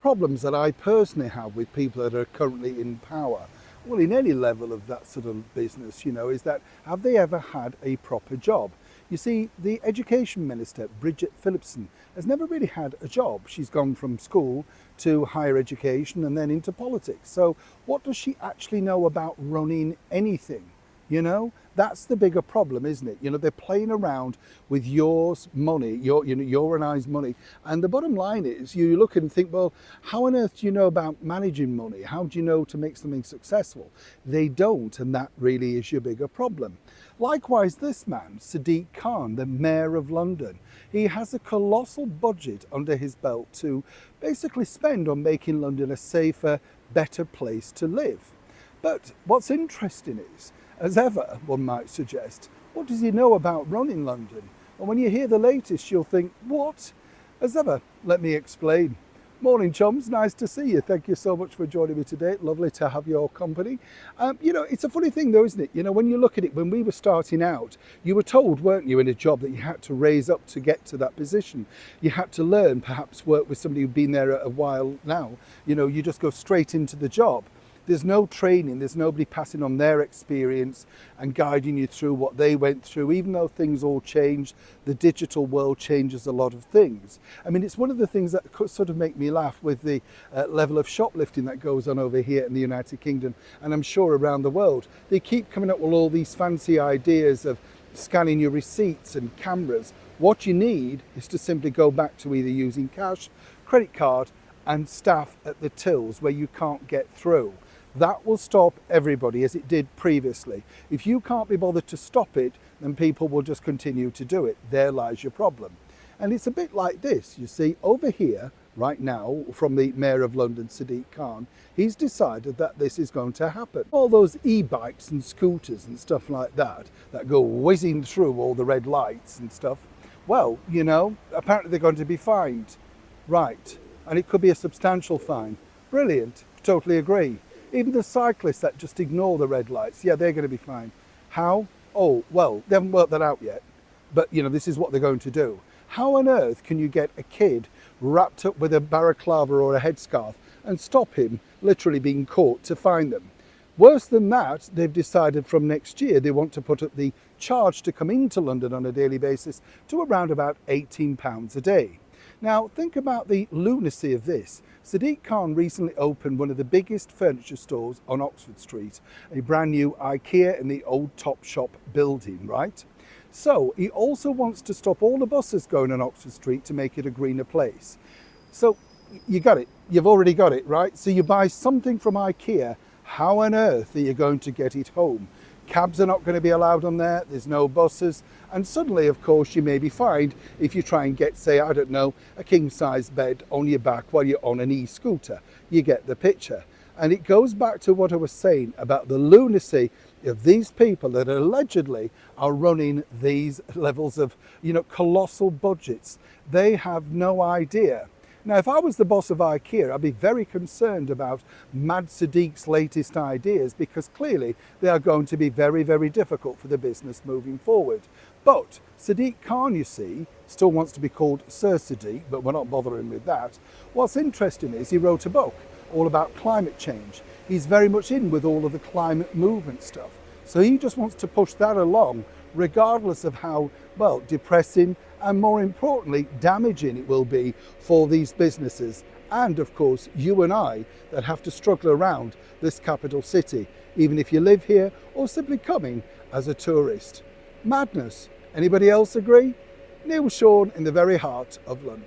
Problems that I personally have with people that are currently in power, well, in any level of that sort of business, is that have they ever had a proper job? You see, the education minister, Bridget Phillipson, has never really had a job. She's gone from school to higher education and then into politics. So what does she actually know about running anything? That's the bigger problem, isn't it? They're playing around with your money, your and I's money. And the bottom line is you look and think, well, how on earth do you know about managing money? How do you know to make something successful? They don't, and that really is your bigger problem. Likewise, this man, Sadiq Khan, the mayor of London, he has a colossal budget under his belt to basically spend on making London a safer, better place to live. But what's interesting is, as ever, one might suggest, what does he know about running London? And when you hear the latest, you'll think, what? As ever, let me explain. Morning, chums. Nice to see you. Thank you so much for joining me today. Lovely to have your company. It's a funny thing though, isn't it? When you look at it, when we were starting out, you were told, weren't you, in a job that you had to raise up to get to that position. You had to learn, perhaps work with somebody who'd been there a while now. You just go straight into the job. There's no training, there's nobody passing on their experience and guiding you through what they went through. Even though things all changed, the digital world changes a lot of things. I mean, it's one of the things that could sort of make me laugh with the level of shoplifting that goes on over here in the United Kingdom, and I'm sure around the world. They keep coming up with all these fancy ideas of scanning your receipts and cameras. What you need is to simply go back to either using cash, credit card, and staff at the tills where you can't get through. That will stop everybody, as it did previously. If you can't be bothered to stop it, then people will just continue to do it. There lies your problem. And it's a bit like this, you see, over here, right now, from the Mayor of London, Sadiq Khan, he's decided that this is going to happen. All those e-bikes and scooters and stuff like that go whizzing through all the red lights and stuff, well, apparently they're going to be fined. Right, and it could be a substantial fine. Brilliant, totally agree. Even the cyclists that just ignore the red lights, yeah, they're going to be fine. How? Oh, well, they haven't worked that out yet. But, this is what they're going to do. How on earth can you get a kid wrapped up with a balaclava or a headscarf and stop him literally being caught to fine them? Worse than that, they've decided from next year they want to put up the charge to come into London on a daily basis to around about £18 a day. Now, think about the lunacy of this. Sadiq Khan recently opened one of the biggest furniture stores on Oxford Street, a brand new IKEA in the old Topshop building, right? So he also wants to stop all the buses going on Oxford Street to make it a greener place. So you got it. You've already got it, right? So you buy something from IKEA. How on earth are you going to get it home? Cabs are not going to be allowed on there, there's no buses, and suddenly, of course, you may be fined if you try and get, say, I don't know, a king-size bed on your back while you're on an e-scooter. You get the picture. And it goes back to what I was saying about the lunacy of these people that allegedly are running these levels of, colossal budgets. They have no idea. Now, if I was the boss of IKEA, I'd be very concerned about Mad Sadiq's latest ideas, because clearly they are going to be very, very difficult for the business moving forward. But Sadiq Khan, you see, still wants to be called Sir Sadiq, but we're not bothering with that. What's interesting is he wrote a book all about climate change. He's very much in with all of the climate movement stuff. So he just wants to push that along, regardless of how, well, depressing and, more importantly, damaging it will be for these businesses and, of course, you and I that have to struggle around this capital city, even if you live here or simply coming as a tourist. Madness. Anybody else agree? Neil Sean in the very heart of London.